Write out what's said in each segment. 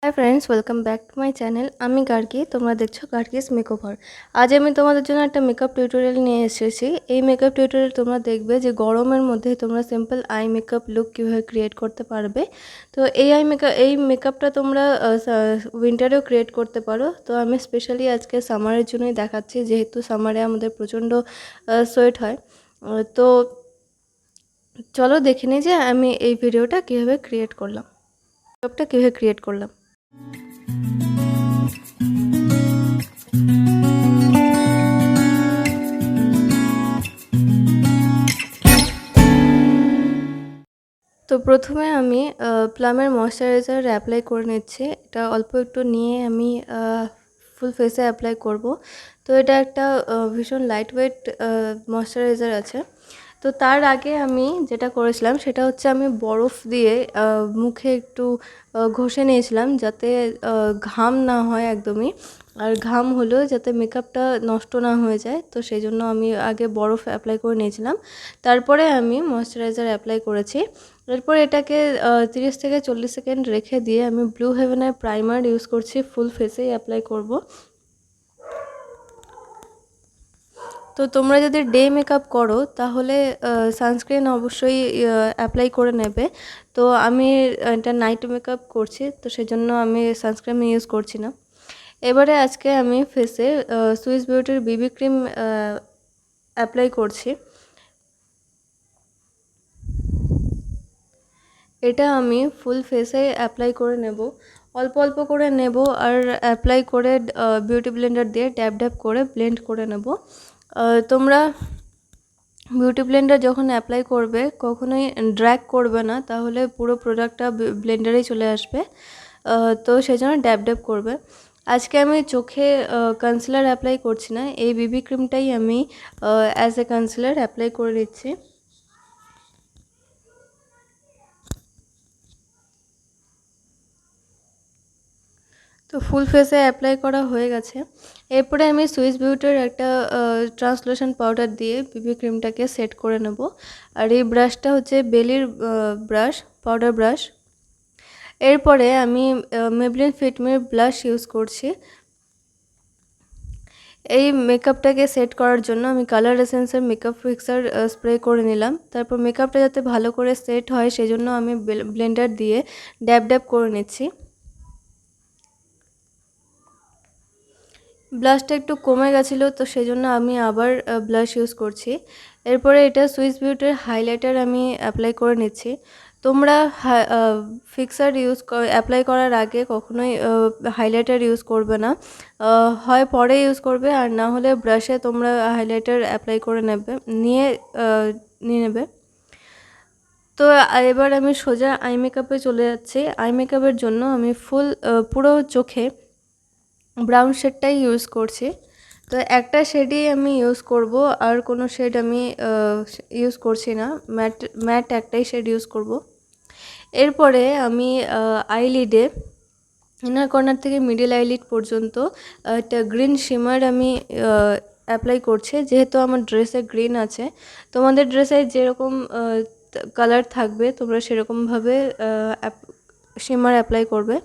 Hi friends, welcome back to my channel. আমি গার্গী, তোমরা দেখছো গার্গিস মেকওভার। আজ আমি তোমাদের জন্য একটা মেকআপ টিউটোরিয়াল নিয়ে এসেছি। এই মেকআপ টিউটোরিয়াল তোমরা দেখবে যে গরমের মধ্যে তোমরা সিম্পল আই মেকআপ লুক কীভাবে ক্রিয়েট করতে পারবে। তো এই মেকআপটা তোমরা উইন্টারেও ক্রিয়েট করতে পারো। তো আমি স্পেশালি আজকে সামারের জন্যই দেখাচ্ছি, যেহেতু সামারে আমাদের প্রচণ্ড সোয়েট হয়। তো চলো দেখে নিই যে আমি এই ভিডিওটা কীভাবে ক্রিয়েট করলাম, মেকআপটা কীভাবে ক্রিয়েট করলাম। তো প্রথমে আমি প্লামের ময়শ্চারাইজার অ্যাপ্লাই করে নিচ্ছি। এটা অল্প একটু নিয়ে আমি ফুল ফেসে অ্যাপ্লাই করব। তো এটা একটা ভীষণ লাইট ওয়েট ময়শ্চারাইজার আছে। তো তার আগে আমি যেটা করেছিলাম সেটা হচ্ছে আমি বরফ দিয়ে মুখে একটু ঘষে নিয়েছিলাম, যাতে ঘাম না হয় একদমই, আর ঘাম হলেও যাতে মেকআপটা নষ্ট না হয়ে যায়। তো সেই জন্য আমি আগে বরফ অ্যাপ্লাই করে নিয়েছিলাম, তারপরে আমি ময়শ্চারাইজার অ্যাপ্লাই করেছি। এরপর এটাকে 30 থেকে 40 সেকেন্ড রেখে দিয়ে আমি ব্লু হেভেনের প্রাইমার ইউজ করছি, ফুল ফেসেই অ্যাপ্লাই করব। তো তোমরা যদি ডে মেকআপ করো তাহলে সানস্ক্রিন অবশ্যই অ্যাপ্লাই করে নেবে। তো আমি এটা নাইট মেকআপ করছি, তো সেজন্য আমি সানস্ক্রিন ইউজ করছি না। এবারে আজকে আমি ফেসে সুইস বিউটির বিবি ক্রিম অ্যাপ্লাই করছি। এটা আমি ফুল ফেসে অ্যাপ্লাই করে নেব, অল্প অল্প করে নেব, আর অ্যাপ্লাই করে বিউটি ব্লেন্ডার দিয়ে ড্যাব ড্যাব করে ব্লেন্ড করে নেব। তোমরা বিউটি ব্লেন্ডার যখন অ্যাপ্লাই করবে কখনোই ড্র্যাগ করবে না, তাহলে পুরো প্রোডাক্টটা ব্লেন্ডারেই চলে আসবে। তো সেই জন্য ড্যাব ড্যাব করবে। আজকে আমি চোখে কনসিলার অ্যাপ্লাই করছি না, এই বিবি ক্রিমটাই আমি অ্যাজ এ কনসিলার অ্যাপ্লাই করে দিচ্ছি। তো ফুল ফেসে অ্যাপ্লাই করা হয়ে গেছে। এরপরে আমি সুইস বিউটির একটা ট্রান্সলুসেন্ট পাউডার দিয়ে বিবি ক্রিমটাকে সেট করে নেব। আর এই ব্রাশটা হচ্ছে বেলির ব্রাশ, পাউডার ব্রাশ। এরপরে আমি মেবলিন ফিটমির ব্লাশ ইউজ করছি। এই মেকআপটাকে সেট করার জন্য আমি কালার এসেন্সের মেকআপ ফিক্সার স্প্রে করে নিলাম। তারপর মেকআপটা যাতে ভালো করে সেট হয় সেজন্য আমি ব্লেন্ডার দিয়ে ড্যাব ড্যাব করে নিচ্ছি। ব্লাশটা একটু কমে গেছিলো, তো সেই জন্য আমি আবার ব্লাশ ইউজ করছি। এরপরে এটা সুইস বিউটির হাইলাইটার আমি অ্যাপ্লাই করে নিচ্ছি। তোমরা ফিক্সার অ্যাপ্লাই করার আগে কখনোই হাইলাইটার ইউজ করবে না, হয় পরে ইউজ করবে, আর না হলে ব্রাশে তোমরা হাইলাইটার অ্যাপ্লাই করে নিয়ে নেবে। তো এবার আমি সোজা আই মেকআপে চলে যাচ্ছি। আই মেকআপের জন্য আমি পুরো চোখে ব্রাউন শেডটাই ইউজ করছি। তো একটা শেডই আমি ইউজ করব, আর কোনো শেড আমি ইউজ করছি না, ম্যাট একটাই শেড ইউজ করব। এরপরে আমি আইলিডে ইনার কর্নার থেকে মিডল আইলিড পর্যন্ত একটা গ্রিন শিমার আমি অ্যাপ্লাই করছি। যেহেতু আমার ড্রেসে গ্রিন আছে, তোমাদের ড্রেসে যেরকম কালার থাকবে তোমরা সেরকমভাবে শিমার অ্যাপ্লাই করবে।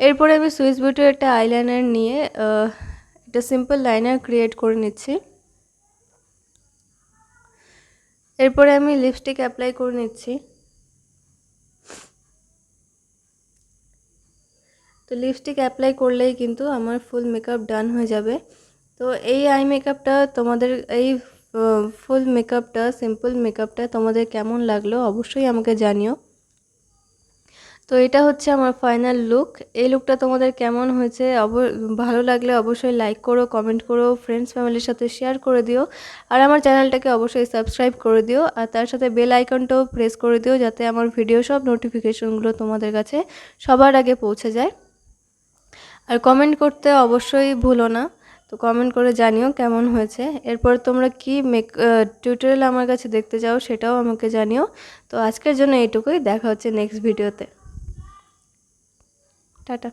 এরপরে আমি সুইস বিউটির একটা আইলাইনার নিয়ে একটা সিম্পল লাইনার ক্রিয়েট করে নিচ্ছি। এরপরে আমি লিপস্টিক অ্যাপ্লাই করে নিচ্ছি। তো লিপস্টিক অ্যাপ্লাই করলেই কিন্তু আমার ফুল মেকআপ ডান হয়ে যাবে। তো এই আই মেকআপটা তোমাদের, এই ফুল মেকআপটা, সিম্পল মেকআপটা তোমাদের কেমন লাগলো অবশ্যই আমাকে জানিও। তো এটা হচ্ছে আমার ফাইনাল লুক। এই লুকটা তোমাদের কেমন হয়েছে ভালো লাগলে অবশ্যই লাইক করো, কমেন্ট করো, ফ্রেন্ডস ফ্যামিলির সাথে শেয়ার করে দিও, আর আমার চ্যানেলটাকে অবশ্যই সাবস্ক্রাইব করে দিও, আর তার সাথে বেল আইকনটাও প্রেস করে দিও, যাতে আমার ভিডিও সব নোটিফিকেশনগুলো তোমাদের কাছে সবার আগে পৌঁছে যায়। আর কমেন্ট করতে অবশ্যই ভুলো না। তো কমেন্ট করে জানিও কেমন হয়েছে। এরপর তোমরা কি টিউটোরিয়াল আমার কাছে দেখতে চাও সেটাও আমাকে জানিও। তো আজকের জন্য এইটুকুই, দেখা হচ্ছে নেক্সট ভিডিওতে। টাটা।